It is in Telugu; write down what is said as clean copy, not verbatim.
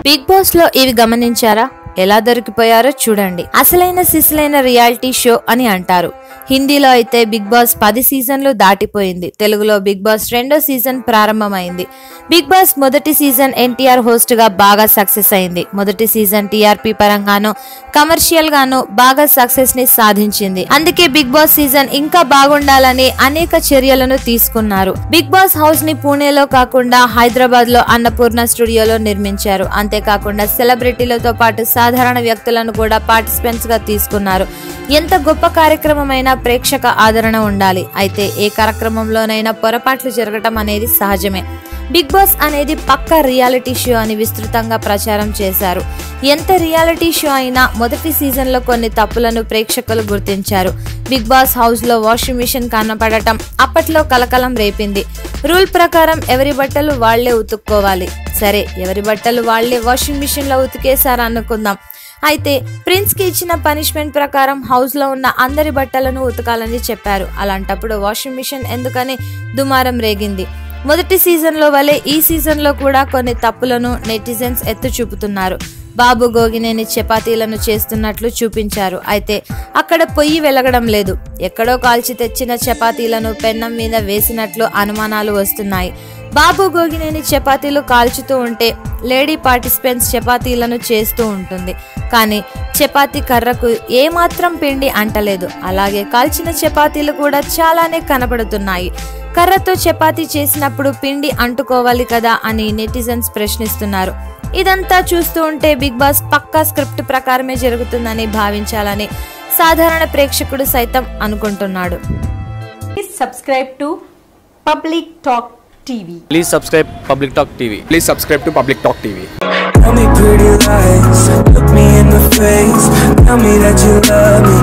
బిగ్ బాస్ లో ఇవి గమనించారా? ఎలా దొరికిపోయారో చూడండి. అసలైన సిసలైన రియాలిటీ షో అని అంటారు. హిందీలో అయితే బిగ్ బాస్ 10 సీజన్లు దాటిపోయింది. తెలుగులో బిగ్ బాస్ 2వ సీజన్ ప్రారంభమైంది. బిగ్ బాస్ మొదటి సీజన్ ఎన్టీఆర్ హోస్ట్ గా బాగా సక్సెస్ అయింది. మొదటి సీజన్ టీఆర్పీ పరంగానూ కమర్షియల్ గాను బాగా సక్సెస్ ని సాధించింది. అందుకే బిగ్ బాస్ సీజన్ ఇంకా బాగుండాలని అనేక చర్యలను తీసుకున్నారు. బిగ్ బాస్ హౌస్ ని పూణేలో కాకుండా హైదరాబాద్ లో అన్నపూర్ణ స్టూడియోలో నిర్మించారు. అంతేకాకుండా సెలబ్రిటీలతో పాటు సాధారణ వ్యక్తులను కూడా పార్టిసిపెంట్స్ గా తీసుకున్నారు. ఎంత గొప్ప కార్యక్రమమైనా ప్రేక్షక ఆదరణ ఉండాలి. అయితే ఏ కార్యక్రమంలోనైనా పొరపాట్లు జరగటం అనేది సహజమే. బిగ్ బాస్ అనేది పక్కా రియాలిటీ షో అని విస్తృతంగా ప్రచారం చేశారు. ఎంత రియాలిటీ షో అయినా మొదటి సీజన్ లో కొన్ని తప్పులను ప్రేక్షకులు గుర్తించారు. బిగ్ బాస్ హౌస్ లో వాషింగ్ మిషన్ కనపడటం అప్పట్లో కలకలం రేపింది. రూల్ ప్రకారం ఎవరి బట్టలు వాళ్లే ఉతుక్కోవాలి. సరే, ఎవరి బట్టలు వాళ్లే వాషింగ్ మిషన్ లో ఉతికేశారు అనుకుందాం. అయితే ప్రిన్స్ కి ఇచ్చిన పనిష్మెంట్ ప్రకారం హౌస్ లో ఉన్న అందరి బట్టలను ఉతకాలని చెప్పారు. అలాంటప్పుడు వాషింగ్ మిషన్ ఎందుకని దుమారం రేగింది. మొదటి సీజన్ లో వలె ఈ సీజన్ లో కూడా కొన్ని తప్పులను నెటిజన్స్ ఎత్తు చూపుతున్నారు. బాబు గోగినేని చపాతీలను చేస్తున్నట్లు చూపించారు. అయితే అక్కడ పొయ్యి వెలగడం లేదు. ఎక్కడో కాల్చి తెచ్చిన చపాతీలను పెన్నం మీద వేసినట్లు అనుమానాలు వస్తున్నాయి. బాబు గోగినేని చపాతీలు కాల్చుతూ ఉంటే లేడీ పార్టిసిపెంట్స్ చపాతీలను చేస్తూ ఉంటుంది. కానీ చపాతీ కర్రకు ఏమాత్రం పిండి అంటలేదు. అలాగే కాల్చిన చపాతీలు కూడా చాలానే కనబడుతున్నాయి. కర్రతో చపాతీ చేసినప్పుడు పిండి అంటుకోవాలి కదా అని నెటిజన్స్ ప్రశ్నిస్తున్నారు. ఇదంతా చూస్తూ ఉంటే బిగ్ బాస్ పక్కా స్క్రిప్ట్ ప్రకారమే జరుగుతుందని భావించాలని సాధారణ ప్రేక్షకుడు సైతం అనుకుంటున్నాడు. Subscribe to Public Talk TV. Please subscribe Public Talk TV. Please subscribe to Public Talk TV. Tell me pretty lies, look me in the face, tell me that you love me.